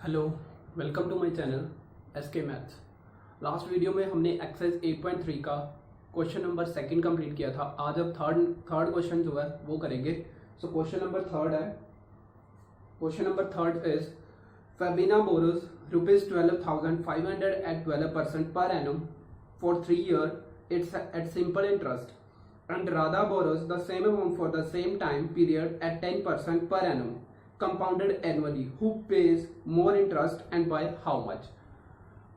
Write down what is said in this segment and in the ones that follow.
Hello, welcome to my channel SK Maths. Last video में हमने exercise 8.3 का question number second complete किया था। आज अब थर्ड क्वेश्चन जो है वो करेंगे। सो क्वेश्चन नंबर थर्ड है। Question number third is Febina borrows ₹12,500 at 12% per annum for 3 years. It's at simple interest. And Radha borrows the same amount for the same time period at 10% per annum, compounded annually. Who pays more interest and by how much?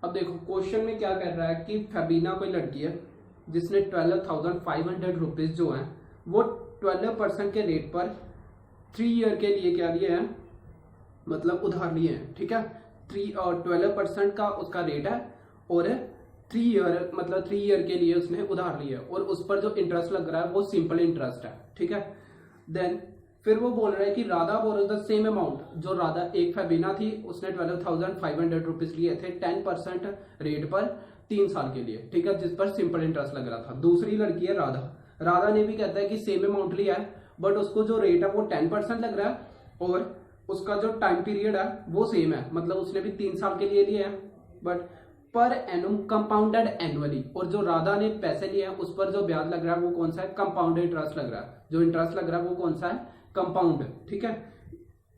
अब देखो question में क्या कर रहा है कि फेबिना कोई लड़की है जिसने 12,500 रुपीज जो है वो 12% के रेट पर 3 ईयर के लिए क्या लिए हैं, मतलब उधार लिए हैं। ठीक है, 12% का उसका रेट है और 3 ईयर के लिए उसने उधार लिया और उस पर जो इंटरेस्ट लग रहा है वो सिंपल इंटरेस्ट है। ठीक है, देन फिर वो बोल रहा है कि Radha borrows the same amount. जो राधा एक फेबिना थी उसने 12,500 रुपीज लिए थे 10% रेट पर 3 साल के लिए। ठीक है, जिस पर सिंपल इंटरेस्ट लग रहा था। दूसरी लड़की है राधा। राधा ने भी कहता है कि सेम अमाउंट लिया है बट उसको जो रेट है वो 10% लग रहा है और उसका जो टाइम पीरियड है वो सेम है, मतलब उसने भी 3 साल के लिए लिया है बट पर एनुम कंपाउंडेड एनुअली। और जो राधा ने पैसे लिए हैं उस पर जो ब्याज लग रहा है वो कौन सा है, कंपाउंडेड इंटरेस्ट लग रहा है। जो इंटरेस्ट लग रहा है वो कौन सा है, कंपाउंड। ठीक है,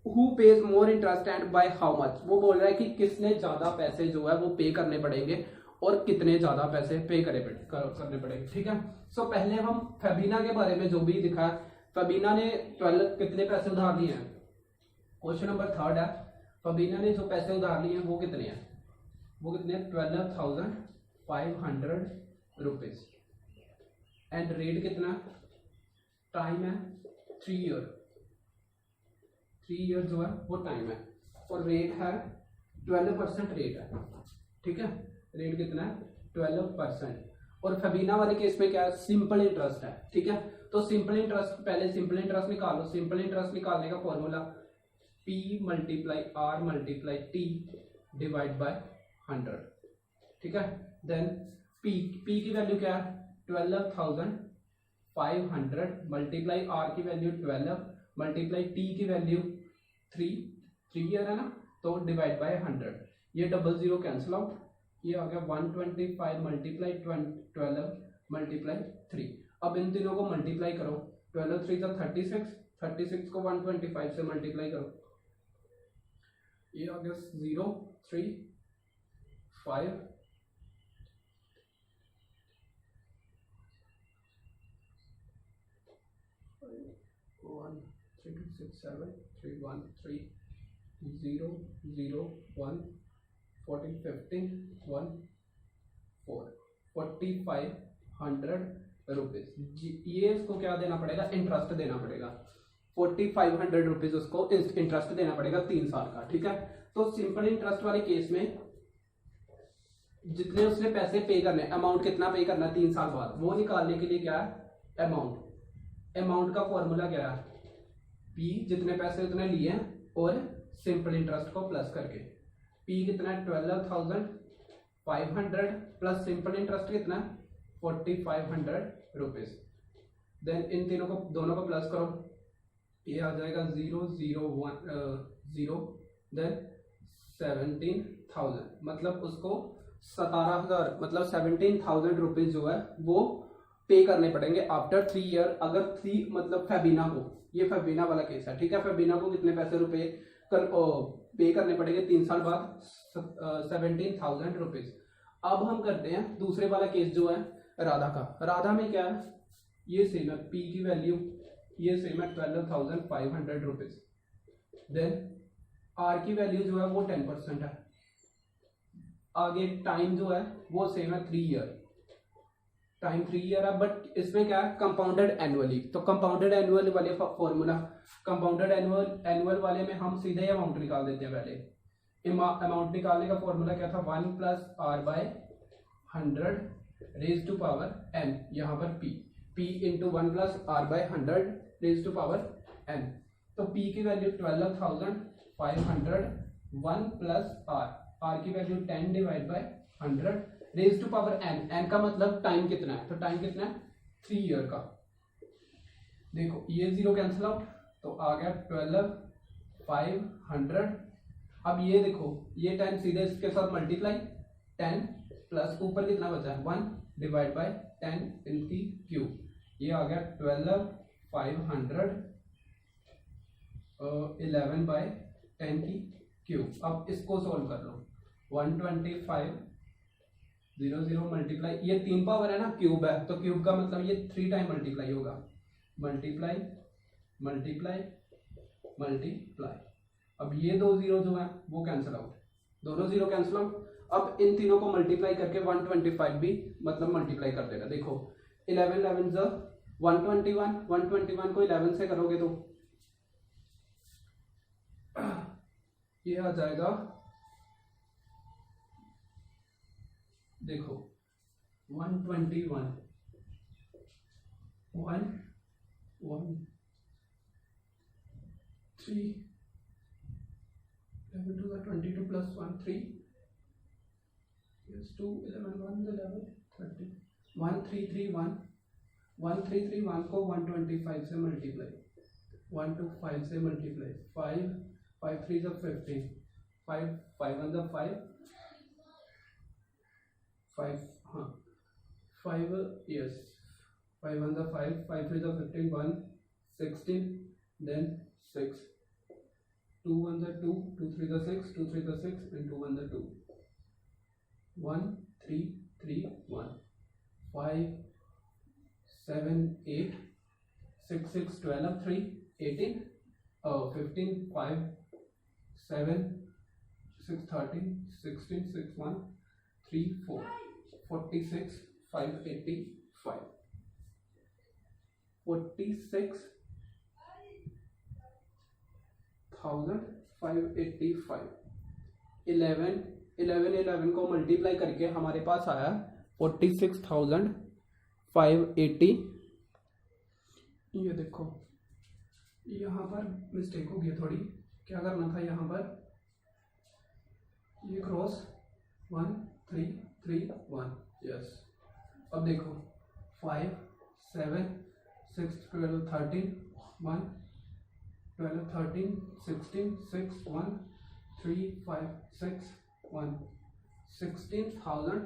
who page more interest and by how much. वो बोल रहा है कि किसने ज्यादा पैसे जो है वो पे करने पड़ेंगे और कितने ज्यादा पैसे पे करने पड़ेंगे। ठीक है, सो पहले हम फेबिना के बारे में जो भी दिखा है, फेबिना ने 12 कितने पैसे उधार लिए हैं। क्वेश्चन नंबर थर्ड है, फेबिना ने जो पैसे उधार लिए हैं वो कितने हैं, वो कितने 12,500 रुपीज एंड रेट कितना, टाइम है 3 ईयर। 3 ईयर जो है वो टाइम है और रेट है 12% रेट है। ठीक है, रेट कितना है 12%। और फेबिना वाले केस में क्या है, सिंपल इंटरेस्ट है। ठीक है, तो सिंपल इंटरेस्ट, पहले सिंपल इंटरेस्ट निकालो। सिंपल इंटरेस्ट निकालने का formula P multiply R multiply T divide by 100। ठीक है, देन P की वैल्यू क्या है 12,500 मल्टीप्लाई R की वैल्यू 12 मल्टीप्लाई T की वैल्यू 3 ईयर है ना, तो डिवाइड बाय 100। ये डबल जीरो कैंसिल आउट, ये आ गया 125 मल्टीप्लाई 12 मल्टीप्लाई 3। अब इन तीनों को मल्टीप्लाई करो, 12 3 जा 36 को 125 से मल्टीप्लाई करो, ये आ गया 0 3 5 1 3 2 6 7 3 1 3 0 0 1 14 15 1 4 4,500 रुपीज। ये इसको क्या देना पड़ेगा, इंटरेस्ट देना पड़ेगा। 4,500 रुपीज उसको इंटरेस्ट देना पड़ेगा 3 साल का। ठीक है, तो सिंपल इंटरेस्ट वाले केस में जितने उसने पैसे पे करने, अमाउंट कितना पे करना 3 साल बाद, वो निकालने के लिए क्या है, अमाउंट का फॉर्मूला क्या है, P जितने पैसे उतने लिए हैं और सिंपल इंटरेस्ट को प्लस करके। P कितना है 12,500 प्लस सिंपल इंटरेस्ट कितना है 4,500 रुपीज। देन इन तीनों को दोनों को प्लस करो, ये आ जाएगा 0 0 1 0 देन 17,000, मतलब उसको 17,000 मतलब 17,000 रुपीज जो है वो पे करने पड़ेंगे आफ्टर 3 ईयर। अगर 3 मतलब फेबिना को, ये फेबिना वाला केस है। ठीक है, फेबिना को कितने पैसे रुपए पे करने पड़ेंगे 3 साल बाद, 17,000 रुपीज। अब हम करते हैं दूसरे वाला केस जो है राधा का। राधा में क्या है, ये सेम है, P की वैल्यू ये सेम है 12,500 रुपीज। देन R की वैल्यू जो है वो 10% है। आगे टाइम जो है वो सेम है 3 ईयर, टाइम 3 ईयर है बट इसमें क्या है, कंपाउंडेड एनुअली। तो कंपाउंडेड एनुअल वाले फॉर्मूला, कंपाउंडेड एनुअल वाले में हम सीधे अमाउंट निकाल देते हैं। पहले अमाउंट निकालने का फॉर्मूला क्या था, 1 plus R by 100 raise to power n, यहाँ पर P into 1 plus R by 100 raise to power n। तो P की वैल्यू 12,500 1 प्लस R की value 10 divide by 100 raise to power n का मतलब टाइम कितना है, तो टाइम कितना है 3 ईयर का। देखो ये 0 कैंसिल आउट, तो आ गया 12,500 अब ये देखो, ये 10 सीधे इसके साथ मल्टीप्लाई, 10 प्लस ऊपर कितना बचा है 1 डिवाइड बाय 10 इनकी क्यूब, ये आ गया 12,500 11 बाय 10 की क्यूब। अब इसको सोल्व कर लो, 125 0 0 मल्टीप्लाई, ये 3 पावर है ना, क्यूब है तो क्यूब का मतलब ये 3 टाइम मल्टीप्लाई होगा, मल्टीप्लाई मल्टीप्लाई मल्टीप्लाई। अब ये 2 जीरो जो है वो कैंसिल आउट, दोनों जीरो कैंसिल आउट। अब इन तीनों को मल्टीप्लाई करके 125 भी मतलब मल्टीप्लाई कर देगा। देखो 11 11 जो 121, 121 को 11 से करोगे तो ये आ जाएगा, देखो 121 1 1 3 11 to the 22 plus 1 3 is 2 11 1 11 30 1331 1331 को 125 से मल्टीप्लाई, 125 से मल्टीप्लाई, 5 5 3 is 15, 5 5 1 is 5 5 हाँ 5 yes 5 1 is 5 5 3 is 15 1 16 then 6 2 1 is 2 2 3 is 6 2 3 is 6 and 2 1 is 2 1 3 3 1 5 7 8 6 6 12 3 18 15 5 7 6 13 16 6 1 3 4 46 585 46,585 11 11 11 को मल्टीप्लाई करके हमारे पास आया 46,580। ये देखो यहाँ पर मिस्टेक हो गई थोड़ी, क्या करना था यहाँ पर, ये क्रॉस 1 3 3 1 यस। अब देखो 5 7 6 12 13 1 12 13 16 6 1 3 5 6 1 16,000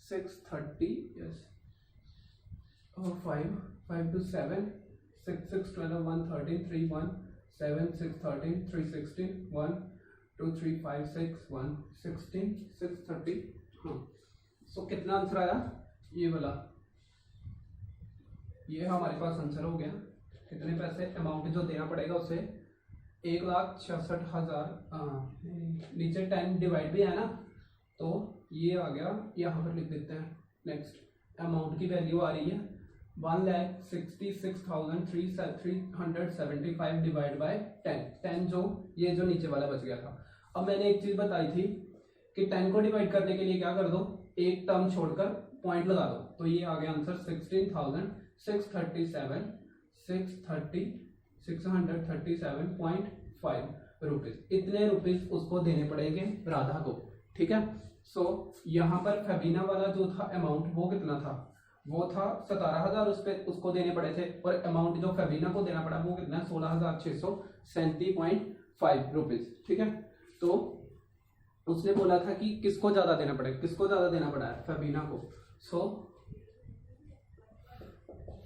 630 yes 5 5 to 7 6 6 12 1 13 3 1 7 6 13 3 16 1 2 3 5 6 1 16 630। हाँ सो कितना आंसर आया ये वाला, ये हमारे पास आंसर हो गया। कितने पैसे अमाउंट जो देना पड़ेगा उसे 1,66,000, नीचे 10 डिवाइड भी है ना तो ये आ गया, यहाँ पर लिख देते हैं। नेक्स्ट अमाउंट की वैल्यू आ रही है 1,66,375 डिवाइड बाय 10 जो ये जो नीचे वाला बच गया था। अब मैंने एक चीज बताई थी कि 10 को डिवाइड करने के लिए क्या कर दो, एक टर्म छोड़कर पॉइंट लगा दो, तो ये आ गया आंसर 637.5 रुपीज। इतने रुपीज उसको देने पड़ेंगे राधा को, ठीक है। सो यहाँ पर फेबिना वाला जो था अमाउंट वो कितना था, वो था 17,000 उसको देने पड़े थे, और अमाउंट जो फेबिना को देना पड़ा वो कितना 16,637.5 रुपीज, ठीक है। तो उसने बोला था कि किसको ज्यादा देना पड़ेगा, किसको ज्यादा देना पड़ा है, फेबिना को। सो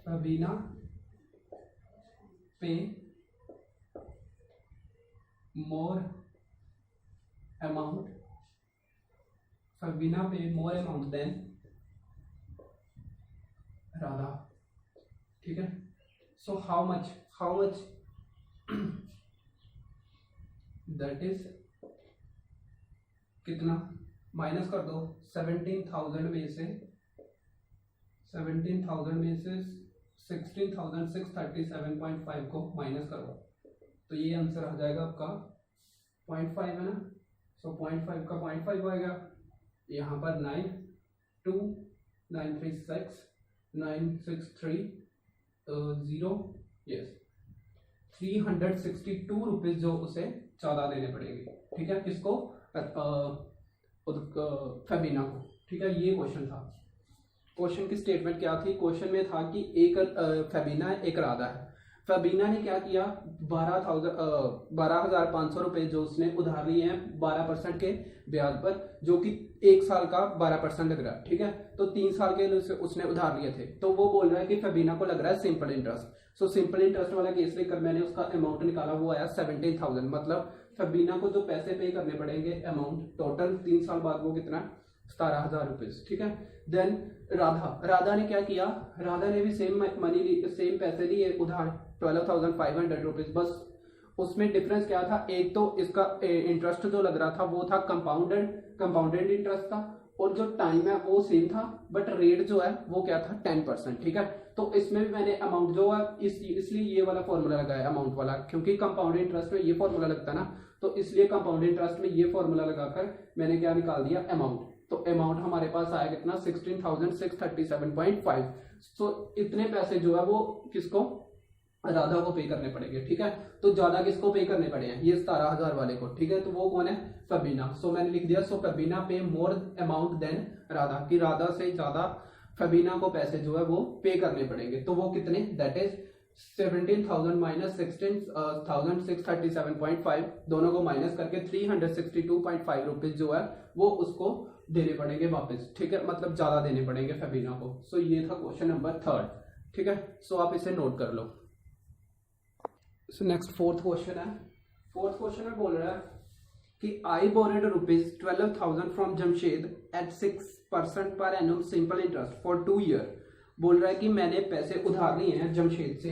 फेबिना पे मोर अमाउंट, फेबिना पे मोर अमाउंट देन राधा, ठीक है। So how much that is कितना, माइनस कर दो 17,000 में से 16,637.5 को माइनस करो तो ये आंसर आ जाएगा आपका 0.5 है ना। सो 0.5 का 0.5 आएगा, यहाँ पर 92936 यस 362 रुपीज जो उसे 14 देने पड़ेंगे, ठीक है, किसको, फेबिना को, ठीक है। ये क्वेश्चन था। क्वेश्चन की स्टेटमेंट क्या थी, क्वेश्चन में था कि एक फेबिना है एक राधा है। फबीना ने क्या किया, 12,500 रुपए जो उसने उधार लिए हैं 12% के ब्याज पर, जो कि 1 साल का 12% लग रहा है, ठीक है। तो 3 साल के उसने उधार लिए थे, तो वो बोल रहा है कि फबीना को लग रहा है simple interest. So simple interest वाला केस लेकर मैंने उसका अमाउंट निकाला, वो आया 17,000। मतलब फबीना को जो पैसे पे करने पड़ेंगे अमाउंट टोटल 3 साल बाद वो कितना, 17,000 रुपीज, ठीक है। देन राधा ने क्या किया, राधा ने भी सेम पैसे लिए उधार 12,500 रुपीज। बस उसमें डिफरेंस क्या था, एक तो इसका इंटरेस्ट जो लग रहा था वो था कंपाउंडेड इंटरेस्ट था, और जो टाइम है वो सेम था, बट रेट जो है वो क्या था 10%, ठीक है। तो इसमें भी मैंने अमाउंट जो है इसलिए ये वाला फॉर्मूला लगाया अमाउंट वाला, क्योंकि कंपाउंड इंटरेस्ट में ये फॉर्मूला लगता है ना, तो इसलिए कंपाउंड इंटरेस्ट में ये फॉर्मूला लगाकर मैंने क्या निकाल दिया अमाउंट। तो अमाउंट हमारे पास आया कितना, 16,637.5। सो इतने पैसे जो है वो किसको, राधा को पे करने पड़ेंगे, ठीक है। तो ज्यादा किसको पे करने पड़े हैं, ये 17,000 वाले को, ठीक है। तो वो कौन है, फबीना। सो मैंने लिख दिया, सो फबीना पे मोर अमाउंट देन राधा, की राधा से ज्यादा फबीना को पैसे जो है वो पे करने पड़ेंगे। तो वो कितने, दैट इज 17,000 माइनस 16,637.5, दोनों को माइनस करके 362.5 रुपीज जो है वो उसको देने पड़ेंगे वापस, ठीक है। मतलब ज्यादा देने पड़ेंगे फबीना को। सो ये था क्वेश्चन नंबर 3, ठीक है। सो आप इसे नोट कर लो। सो नेक्स्ट फोर्थ क्वेश्चन है। फोर्थ क्वेश्चन में बोल रहा है कि I borrowed rupees 12,000 from Jamshed at 6% per annum simple interest for 2 year. बोल रहा है कि मैंने पैसे उधार लिए हैं जमशेद से,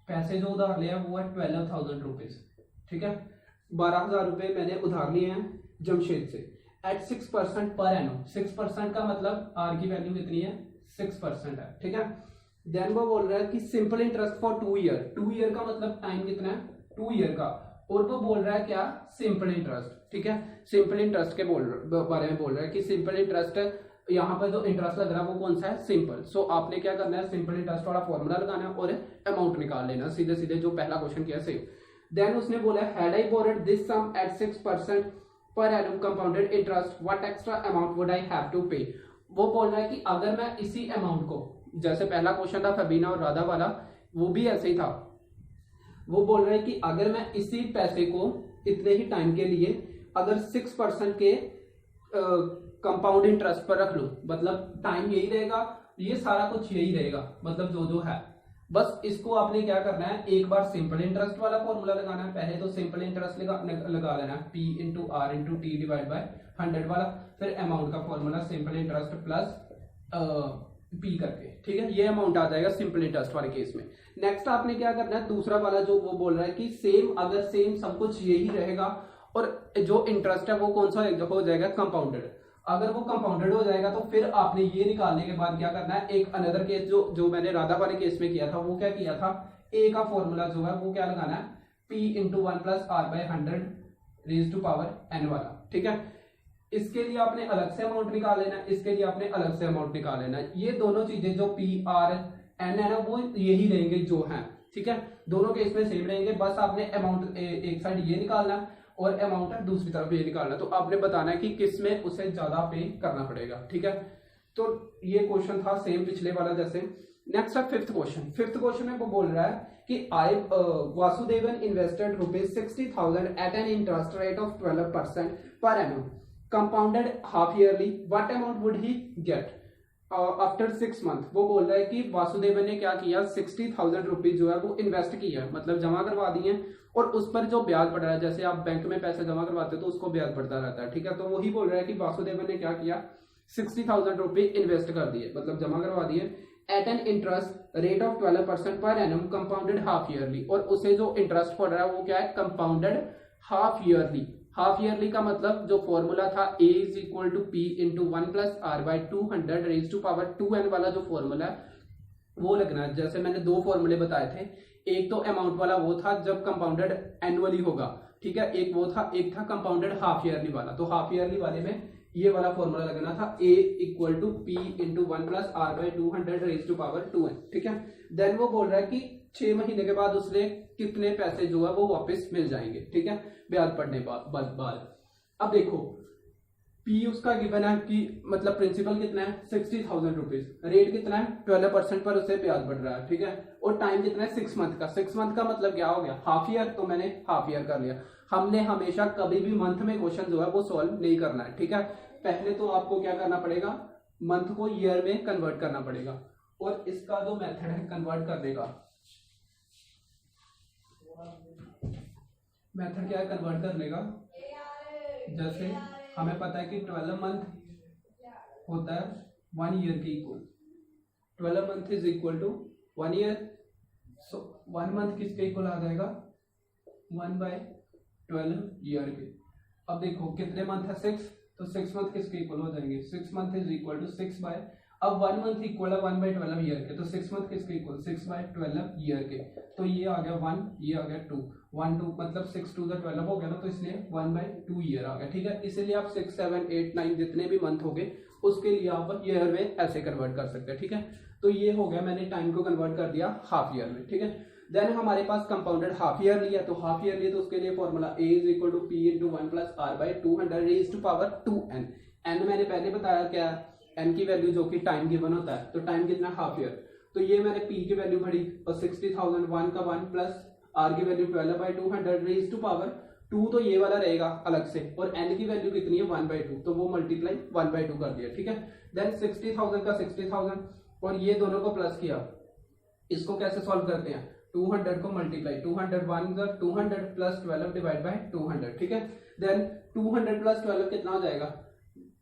पैसे जो उधार लिए हैं वो है 12,000 रुपीज, ठीक है। 12,000 रुपए मैंने उधार लिए हैं जमशेद से एट 6% पर एनम। 6% का मतलब आर की वैल्यू कितनी है, 6% है, ठीक है। देन वो बोल रहा है कि simple interest for 2 year. 2 year का मतलब टाइम कितना है, 2 ईयर का, और वो बोल रहा है क्या, सिंपल इंटरेस्ट, ठीक है। सिंपल इंटरेस्ट के बारे में बोल रहा है कि सिंपल इंटरेस्ट, यहाँ पर जो इंटरेस्ट लग रहा है वो कौन सा है, सिंपल। सो आपने क्या करना है, सिंपल इंटरेस्ट वाला फॉर्मूला लगाना है और अमाउंट निकाल लेना, सीधे सीधे जो पहला क्वेश्चन किया सेम। देन उसने बोला had I borrowed this sum at 6% per annum compounded interest what extra amount would I have to pay. वो बोल रहा है कि अगर मैं इसी अमाउंट को, जैसे पहला क्वेश्चन था फबीना और राधा वाला, वो भी ऐसे ही था। वो बोल रहा है कि अगर मैं इसी पैसे को इतने ही टाइम के लिए अगर 6% के कंपाउंड इंटरेस्ट पर रख लूं, मतलब टाइम यही रहेगा, ये सारा कुछ यही रहेगा, मतलब जो जो है, बस इसको आपने क्या करना है, एक बार सिंपल इंटरेस्ट वाला फॉर्मूला लगाना है। पहले तो सिंपल इंटरेस्ट लगा लेना है, P into R into T divide by 100 वाला, फिर अमाउंट का formula simple interest plus P करके, ठीक है। ये अमाउंट आ जाएगा सिंपल इंटरेस्ट वाले केस में। नेक्स्ट आपने क्या करना है, दूसरा वाला जो वो बोल रहा है कि सेम, अगर सेम सब कुछ यही रहेगा और जो इंटरेस्ट है वो कौन सा हो जाएगा, कंपाउंडेड। अगर वो कंपाउंडेड हो जाएगा तो फिर आपने ये निकालने के बाद क्या करना है, एक अनदर केस जो मैंने राधा वाले केस में किया था, वो क्या किया था, ए का फॉर्मूला जो है वो क्या लगाना है, P into 1 plus R by 100 raise to power n वाला, ठीक है। इसके लिए आपने अलग से अमाउंट निकाल लेना है, इसके लिए आपने अलग से अमाउंट निकाल लेना है। ये दोनों चीजें जो P R N है ना, वो यही रहेंगे जो हैं, ठीक है। दोनों केस में सेम रहेंगे, बस आपने अमाउंट एक साइड ये निकालना और अमाउंट है दूसरी तरफ ये निकालना। तो आपने बताना है कि किस में उसे ज्यादा पे करना पड़ेगा, ठीक है। तो ये क्वेश्चन था सेम पिछले वाला जैसे। नेक्स्ट है फिफ्थ क्वेश्चन। फिफ्थ क्वेश्चन में वो बोल रहा है कि Vasudevan invested rupees 60,000 at an interest rate of 12% per annum compounded half yearly, what amount would he get after 6 month. वो बोल रहा है कि वासुदेवन ने क्या किया, 60,000 रुपीज जो है वो इन्वेस्ट किया, मतलब जमा करवा दिए, और उस पर जो ब्याज पड़ रहा है, जैसे आप बैंक में पैसे जमा करवाते हो तो उसको ब्याज पड़ता रहता है, ठीक है। तो वही बोल रहा है कि वासुदेवन ने क्या किया, 60,000 रुपीज इन्वेस्ट कर दिए, मतलब जमा करवा दिए at an interest rate of 12% per annum compounded half yearly, और उसे जो इंटरेस्ट पड़ रहा है वो क्या है, compounded half yearly. Half yearly का मतलब जो फॉर्मूला था A is equal to P into 1 plus R by 200 raise to power 2n वाला जो फॉर्मूला है वो लगना है। जैसे मैंने दो फॉर्मूले बताए थे, एक तो अमाउंट वाला वो था जब कंपाउंडेड एनुअली होगा, ठीक है, एक वो था, एक था कंपाउंडेड हाफ ईयरली वाला। तो हाफ ईयरली वाले में ये वाला फॉर्मूला लगना था, A equal to P into 1 plus R by 200 raise to power 2n, ठीक है। देन वो बोल रहा है कि 6 महीने के बाद उसने कितने पैसे जो है वो वापस मिल जाएंगे, ठीक है, ब्याज पड़ने बाद। अब देखो पी उसका गिवन है कि मतलब प्रिंसिपल कितना है 60,000 रुपीज, रेट कितना है 12% पर उससे ब्याज बढ़ रहा है, ठीक है, और टाइम कितना है 6 मंथ का। 6 मंथ का मतलब क्या हो गया, हाफ ईयर, तो मैंने हाफ ईयर कर लिया। हमने हमेशा कभी भी मंथ में क्वेश्चन जो है वो सॉल्व नहीं करना है, ठीक है। पहले तो आपको क्या करना पड़ेगा, मंथ को ईयर में कन्वर्ट करना पड़ेगा, और इसका जो मेथड है कन्वर्ट करने का, मेथड क्या है कन्वर्ट करने का, जैसे हमें पता है कि 12 मंथ होता है 1 ईयर के equal, 12 month is equal to 1 year, so 1 month किसके इक्वल आ जाएगा 1/12 ईयर के। अब देखो कितने मंथ है 6, तो 6 मंथ किसके इक्वल हो जाएंगे, 6 month is equal to 6 by, अब 1 मंथ इक्वल है 1/12 ईयर के, तो 6 मंथ किसके इक्वल 6/12 ईयर के, तो ये आ गया 1, ये आ गया 2, 1 2 मतलब 6 2 12 हो गया ना, तो इसलिए 1/2 ईयर आ गया, ठीक है। इसीलिए आप 6 7 8 9 जितने भी मंथ हो गए उसके लिए आप ईयर में ऐसे कन्वर्ट कर सकते हैं, ठीक है। तो ये हो गया, मैंने टाइम को कन्वर्ट कर दिया हाफ ईयर में, ठीक है। देन हमारे पास कंपाउंडेड हाफ ईयरली है, तो हाफ ईयरली तो उसके लिए formula A is equal to P into 1 plus R by 200 raise to power 2n। N मैंने पहले बताया क्या है, एन की वैल्यू जो कि टाइम गिवन होता है, तो टाइम कितना हाफ ईयर, तो ये मैंने पी की वैल्यू भरी और 60,000 1 का 1 प्लस आर की वैल्यू 12/200 रेज टू पावर 2, तो ये वाला रहेगा अलग से, और एन की वैल्यू कितनी है 1/2, तो वो मल्टीप्लाई 1/2 कर दिया, ठीक है। देन 60,000 का 60,000 और ये दोनों को प्लस किया, इसको कैसे सॉल्व करते हैं, 200 को मल्टीप्लाई 200 1 200 प्लस 12 डिवाइड बाय 200, ठीक है। देन 200 प्लस 12 कितना हो जाएगा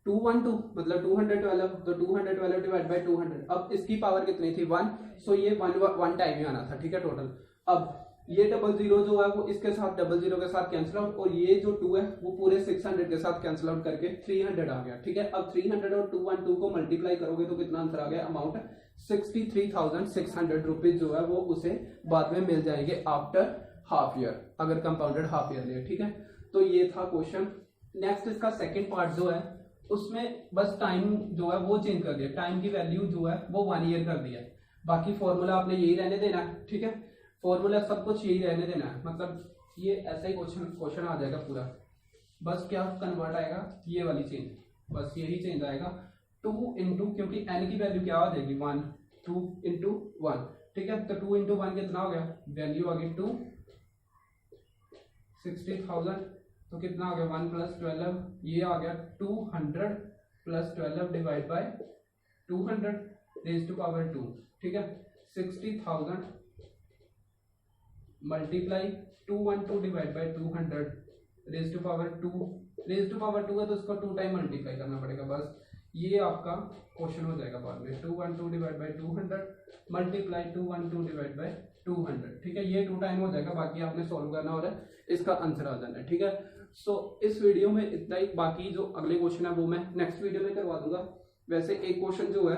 212, मतलब 212, तो 212 डिवाइड बाय 200, अब इसकी पावर कितनी थी 1, सो ये 1 टाइम ही आना था, ठीक है टोटल। अब ये 00 जो है वो इसके साथ 00 के साथ कैंसिल आउट, और ये जो 2 है वो पूरे 600 के साथ कैंसिल आउट करके 300 आ गया, ठीक है। अब 300 और 212 को मल्टीप्लाई करोगे तो कितना आंसर आ गया, अमाउंट 63,600 रुपीज जो है वो उसे बाद में मिल जाएंगे आफ्टर हाफ ईयर, अगर कंपाउंडेड हाफ ईयर लिया, ठीक है। तो ये था क्वेश्चन। नेक्स्ट इसका सेकेंड पार्ट जो है उसमें बस टाइम जो है वो चेंज कर दिया, टाइम की वैल्यू जो है वो 1 ईयर कर दिया, बाकी फॉर्मूला आपने यही रहने देना है, ठीक है। फॉर्मूला सब कुछ यही रहने देना है, मतलब ये ऐसा ही क्वेश्चन आ जाएगा पूरा, बस क्या कन्वर्ट आएगा ये वाली चेंज, बस यही चेंज आएगा 2 इंटू, क्योंकि एन की वैल्यू क्या आ जाएगी 1, 2 इंटू 1, ठीक है। तो 2 इंटू 1 कितना हो गया, वैल्यू आ गई 2, 60,000, तो कितना आ गया 1 प्लस 12, ये आ गया 200 plus 12 divide by 200 raise to power 2, ठीक है। 60,000 multiply 212 divide by 200 raise to power 2, raise to power 2 है तो इसको 2 टाइम मल्टीप्लाई करना पड़ेगा, बस ये आपका क्वेश्चन हो जाएगा बाद में। 212 divide by 200 multiply 212 divide by 200, ठीक है। ये 2 टाइम हो जाएगा, बाकी आपने सॉल्व करना और इसका आंसर आ जाना है, ठीक है। सो इस वीडियो में इतना ही, बाकी जो अगले क्वेश्चन है वो मैं नेक्स्ट वीडियो में करवा दूंगा। वैसे एक क्वेश्चन जो है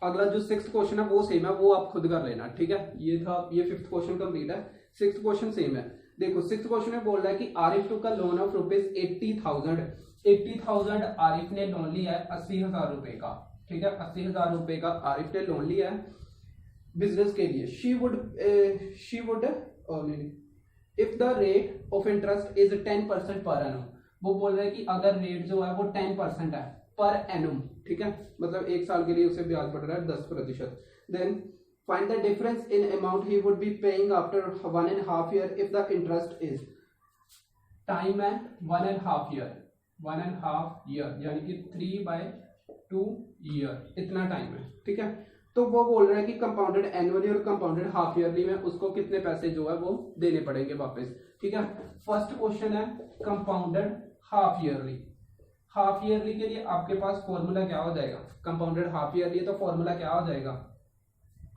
अगला जो 6th क्वेश्चन है वो सेम है, वो आप खुद कर लेना, ठीक है। ये था, ये 5th क्वेश्चन कंप्लीट है, 6th क्वेश्चन सेम है। देखो 6th क्वेश्चन में बोल रहा है कि आरिफ टू का लोन ऑफ रुपीज 80,000 आरिफ ने लोन लिया है 80,000 रुपए का, ठीक है। 80,000 रुपए का आरिफ ने लोन लिया है बिजनेस के लिए। She would if the rate of interest is 10% per annum, वो बोल रहे हैं कि अगर रेट जो है वो 10% है पर एनम, ठीक है, मतलब 1 साल के लिए उसे ब्याज पड़ रहा है 10%। Then find the difference in amount he would be paying after 1.5 year if the interest is, time है 1.5 ईयर, 1.5 ईयर यानी कि 3/2 ईयर, इतना टाइम है, ठीक है। तो वो बोल रहे हैं कि कंपाउंडेड एनुअली और कंपाउंडेड हाफ ईयरली में उसको कितने पैसे जो है वो देने पड़ेंगे वापस, ठीक है। फर्स्ट क्वेश्चन है compounded half yearly. Half yearly के लिए आपके पास फॉर्मूला क्या हो जाएगा, कंपाउंडेड हाफ ईयरली तो फॉर्मूला क्या हो जाएगा,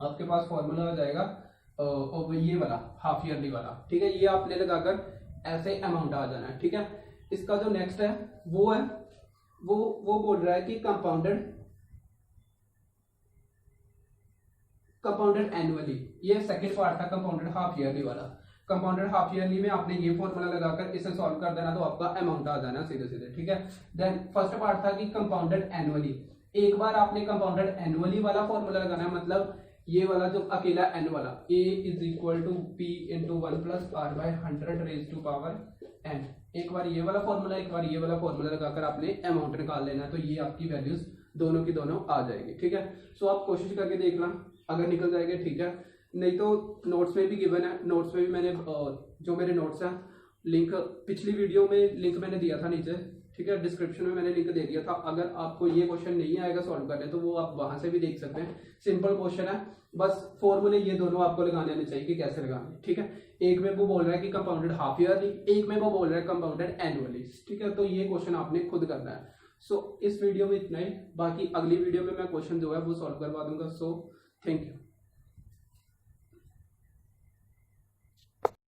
आपके पास फॉर्मूला हो जाएगा ये वाला हाफ ईयरली वाला, ठीक है। ये आपने लगाकर ऐसे अमाउंट आ जाना है, ठीक है। इसका जो नेक्स्ट है वो है वो बोल रहा है कि कंपाउंडेड एनुअली, ये सेकंड पार्ट था कंपाउंडेड हाफ ईयरली वाला। कंपाउंडेड हाफ ईयरली में आपने ये फॉर्मूला लगाकर इसे सॉल्व कर देना तो आपका अमाउंट आ जाना सीधे सीधे, ठीक है। देन फर्स्ट पार्ट था कि कंपाउंडेड एनुअली, एक बार आपने कंपाउंडेड एनुअली वाला फॉर्मूला लगाना है, मतलब ये वाला जो अकेला n वाला a is equal to p into 1 plus R by 100 raise to power n। एक बार ये वाला फॉर्मूला, एक बार ये वाला फॉर्मूला लगाकर आपने अमाउंट निकाल लेना है, तो ये आपकी वैल्यूज दोनों की दोनों आ जाएगी। ठीक है, सो आप कोशिश करके देखना, अगर निकल जाएगा ठीक है, नहीं तो नोट्स में भी गिवन है, नोट्स में भी मैंने जो मेरे नोट्स हैं लिंक पिछली वीडियो में लिंक मैंने दिया था नीचे, ठीक है, डिस्क्रिप्शन में मैंने लिंक दे दिया था। अगर आपको ये क्वेश्चन नहीं आएगा सॉल्व करने तो वो आप वहां से भी देख सकते हैं। सिंपल क्वेश्चन है, बस फॉर्मूले ये दोनों आपको लगाने आने चाहिए कि कैसे लगाने। ठीक है, एक में वो बोल रहा है कि कंपाउंडेड हाफ ईयरली, एक में वो बोल रहा है कंपाउंडेड एनुअली। ठीक है, तो ये क्वेश्चन आपने खुद करना है। सो इस वीडियो में इतना ही, बाकी अगली वीडियो में मैं क्वेश्चन जो है वो सॉल्व करवा दूंगा। So thank you.